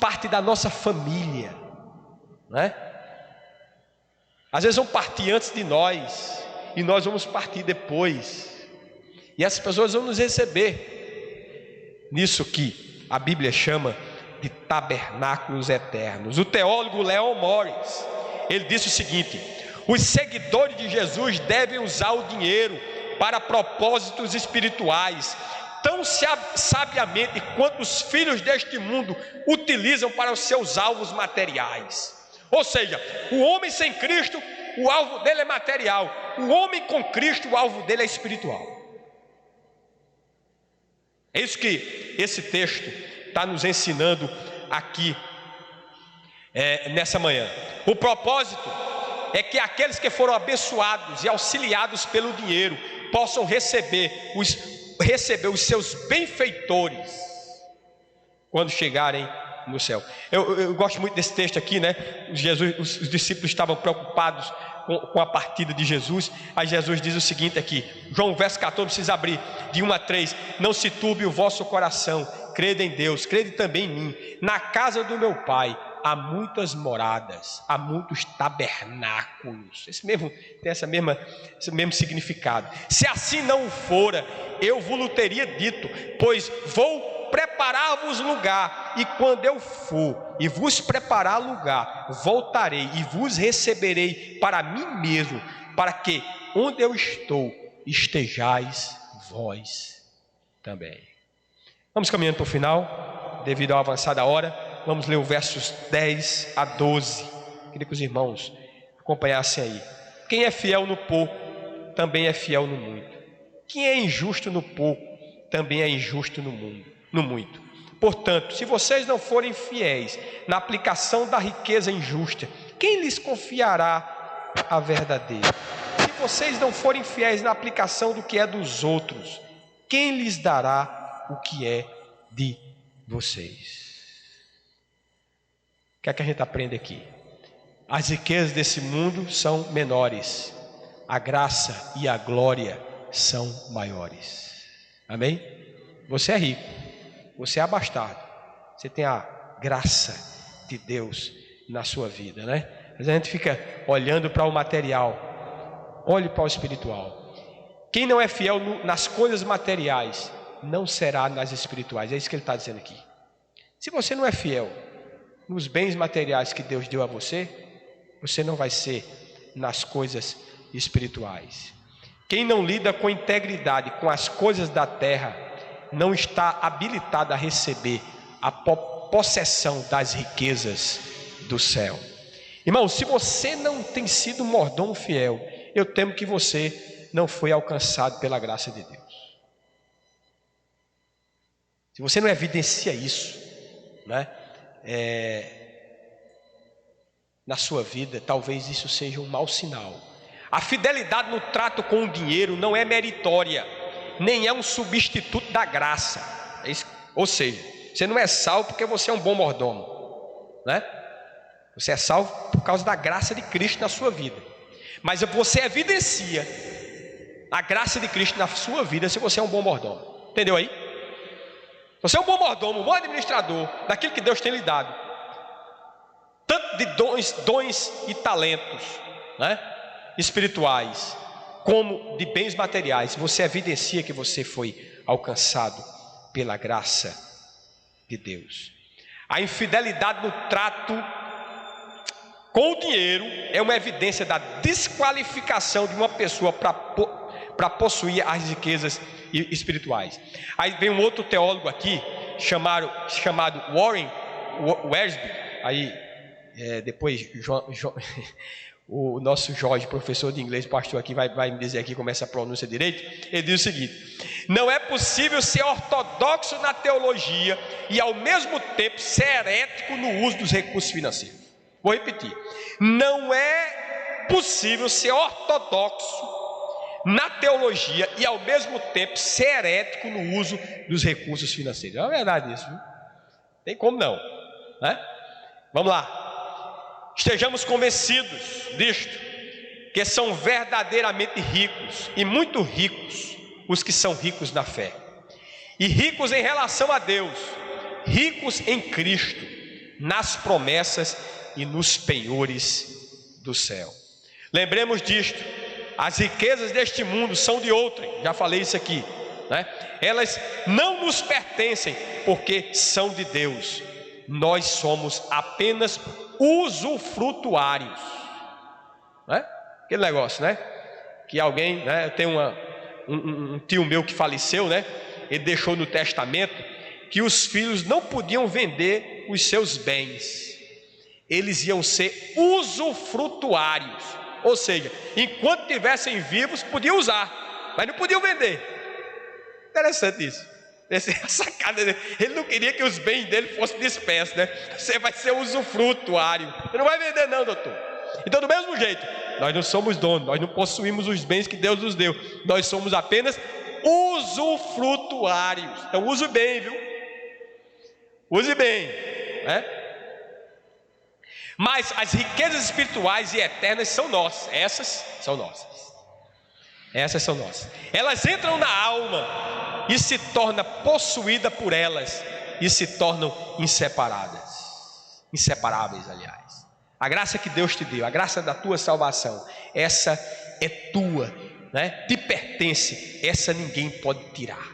parte da nossa família, né? Às vezes vão partir antes de nós, e nós vamos partir depois, e essas pessoas vão nos receber nisso que a Bíblia chama de tabernáculos eternos. O teólogo Leon Morris, ele disse o seguinte: os seguidores de Jesus devem usar o dinheiro para propósitos espirituais tão sabiamente quanto os filhos deste mundo utilizam para os seus alvos materiais. Ou seja, o homem sem Cristo, o alvo dele é material. O homem com Cristo, o alvo dele é espiritual. É isso que esse texto está nos ensinando aqui nessa manhã. O propósito é que aqueles que foram abençoados e auxiliados pelo dinheiro possam receber os seus benfeitores quando chegarem no céu. Eu gosto muito desse texto aqui, né? Os discípulos estavam preocupados com a partida de Jesus. Aí Jesus diz o seguinte aqui, João verso 14, precisa abrir, de 1 a 3: não se turbe o vosso coração, crede em Deus, crede também em mim. Na casa do meu Pai há muitas moradas, há muitos tabernáculos. Tem esse mesmo significado. Se assim não fora, eu vos teria dito, pois vou preparar-vos lugar, e quando eu for e vos preparar lugar, voltarei e vos receberei para mim mesmo, para que onde eu estou, estejais vós também. Vamos caminhando para o final, devido à avançada hora. Vamos ler os versos 10 a 12. Queria que os irmãos acompanhassem aí. Quem é fiel no pouco, também é fiel no muito. Quem é injusto no pouco, também é injusto no muito. Portanto, se vocês não forem fiéis na aplicação da riqueza injusta, quem lhes confiará a verdadeira? Se vocês não forem fiéis na aplicação do que é dos outros, quem lhes dará o que é de vocês? O que é que a gente aprende aqui? As riquezas desse mundo são menores, a graça e a glória são maiores. Amém? Você é rico, você é abastado, você tem a graça de Deus na sua vida, né? Mas a gente fica olhando para o material, olhe para o espiritual. Quem não é fiel nas coisas materiais, não será nas espirituais. É isso que ele está dizendo aqui. Se você não é fiel nos bens materiais que Deus deu a você, você não vai ser nas coisas espirituais. Quem não lida com integridade com as coisas da terra, não está habilitado a receber a possessão das riquezas do céu. Irmão, se você não tem sido mordomo fiel, eu temo que você não foi alcançado pela graça de Deus. Se você não evidencia isso, né, na sua vida, talvez isso seja um mau sinal. A fidelidade no trato com o dinheiro não é meritória, nem é um substituto da graça. Ou seja, você não é salvo porque você é um bom mordomo, né? Você é salvo por causa da graça de Cristo na sua vida. Mas você evidencia a graça de Cristo na sua vida se você é um bom mordomo. Entendeu aí? Você é um bom mordomo, um bom administrador daquilo que Deus tem lhe dado. Tanto de dons e talentos, né, espirituais, como de bens materiais. Você evidencia que você foi alcançado pela graça de Deus. A infidelidade no trato com o dinheiro é uma evidência da desqualificação de uma pessoa para possuir as riquezas espirituais. Aí vem um outro teólogo aqui chamado Warren Wiersbe. Aí depois o nosso Jorge, professor de inglês, pastor aqui, vai me dizer aqui como é essa pronúncia direito. Ele diz o seguinte: não é possível ser ortodoxo na teologia e ao mesmo tempo ser herético no uso dos recursos financeiros. Vou repetir: não é possível ser ortodoxo na teologia e ao mesmo tempo ser herético no uso dos recursos financeiros. É verdade isso, viu? Tem como não, né? Vamos lá. Estejamos convencidos disto, que são verdadeiramente ricos e muito ricos os que são ricos na fé, e ricos em relação a Deus, ricos em Cristo, nas promessas e nos penhores do céu. Lembremos disto: as riquezas deste mundo são de outrem, já falei isso aqui, né? Elas não nos pertencem, porque são de Deus. Nós somos apenas usufrutuários, né? Aquele negócio, né? Que alguém, né? Eu tenho um tio meu que faleceu, né? Ele deixou no testamento que os filhos não podiam vender os seus bens, eles iam ser usufrutuários, ou seja, enquanto estivessem vivos podiam usar, mas não podiam vender. Interessante isso. Essa é a sacada dele. Ele não queria que os bens dele fossem dispersos, né? Você vai ser usufrutuário, você não vai vender não, doutor. Então, do mesmo jeito, nós não somos donos, nós não possuímos os bens que Deus nos deu, nós somos apenas usufrutuários. Então use bem, viu? Use bem, né? Mas as riquezas espirituais e eternas são nossas. Essas são nossas. Essas são nossas. Elas entram na alma e se torna possuída por elas e se tornam inseparáveis, aliás. A graça que Deus te deu, a graça da tua salvação, essa é tua, né? Te pertence, essa ninguém pode tirar,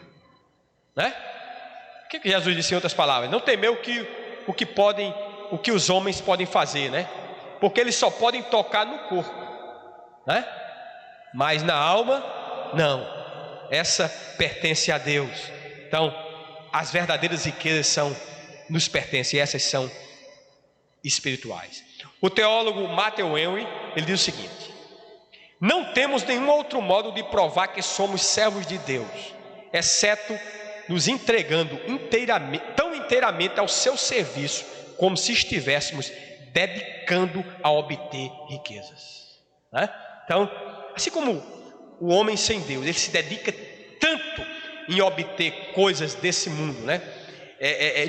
né? O que Jesus disse em outras palavras? Não temeu o que os homens podem fazer, né? Porque eles só podem tocar no corpo, né? Mas na alma, não. Essa pertence a Deus. Então, as verdadeiras riquezas nos pertencem, e essas são espirituais. O teólogo Matthew Henry, ele diz o seguinte: não temos nenhum outro modo de provar que somos servos de Deus, exceto nos entregando tão inteiramente ao seu serviço, como se estivéssemos dedicando a obter riquezas, né? Então, assim como o homem sem Deus, ele se dedica tanto em obter coisas desse mundo, né?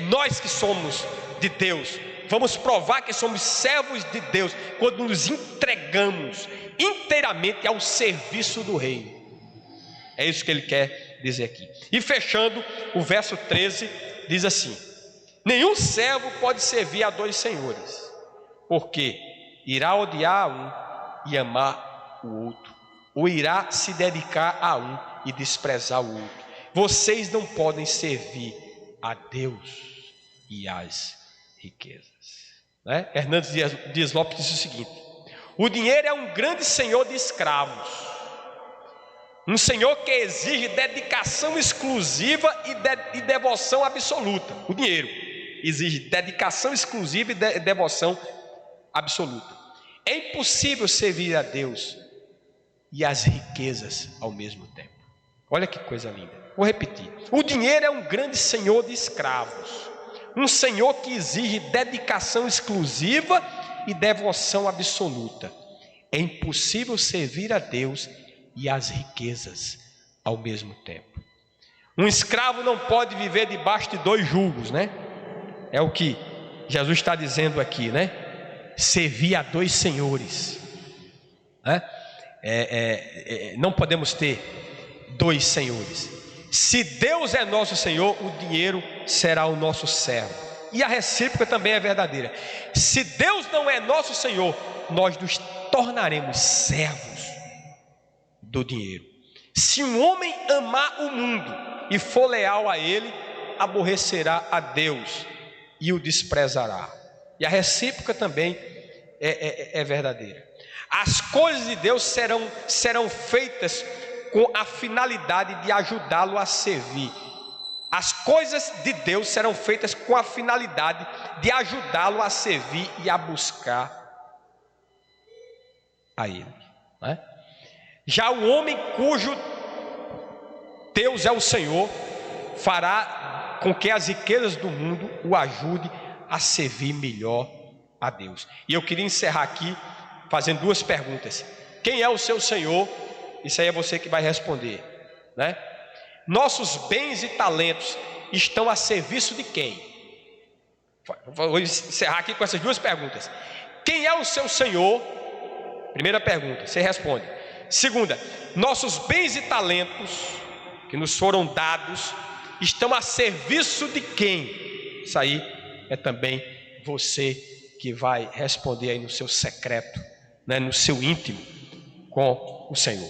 Nós que somos de Deus, vamos provar que somos servos de Deus quando nos entregamos inteiramente ao serviço do reino. É isso que ele quer dizer aqui. E fechando, o verso 13 diz assim: nenhum servo pode servir a dois senhores, porque irá odiar a um e amar o outro, ou irá se dedicar a um e desprezar o outro. Vocês não podem servir a Deus e às riquezas, né? Hernandes Dias Lopes diz o seguinte: o dinheiro é um grande senhor de escravos, um senhor que exige dedicação exclusiva e devoção absoluta. O dinheiro exige dedicação exclusiva e devoção absoluta. É impossível servir a Deus e as riquezas ao mesmo tempo. Olha que coisa linda. Vou repetir: o dinheiro é um grande senhor de escravos, um senhor que exige dedicação exclusiva e devoção absoluta. É impossível servir a Deus e as riquezas ao mesmo tempo. Um escravo não pode viver debaixo de dois julgos, né? É o que Jesus está dizendo aqui, né? servir a dois senhores, né? Não podemos ter dois senhores. Se Deus é nosso Senhor, o dinheiro será o nosso servo. E a recíproca também é verdadeira. Se Deus não é nosso Senhor, nós nos tornaremos servos do dinheiro. Se um homem amar o mundo e for leal a ele, aborrecerá a Deus e o desprezará. E a recíproca também é verdadeira. As coisas de Deus serão feitas com a finalidade de ajudá-lo a servir. As coisas de Deus serão feitas com a finalidade de ajudá-lo a servir e a buscar a Ele, né? Já o homem cujo Deus é o Senhor, fará com que as riquezas do mundo o ajude a servir melhor a Deus. E eu queria encerrar aqui fazendo duas perguntas. Quem é o seu Senhor? Isso aí é você que vai responder, né? Nossos bens e talentos estão a serviço de quem? Vou encerrar aqui com essas duas perguntas. Quem é o seu Senhor? Primeira pergunta, você responde. Segunda, nossos bens e talentos que nos foram dados estão a serviço de quem? Isso aí é também você que vai responder aí no seu secreto, né, no seu íntimo com o Senhor.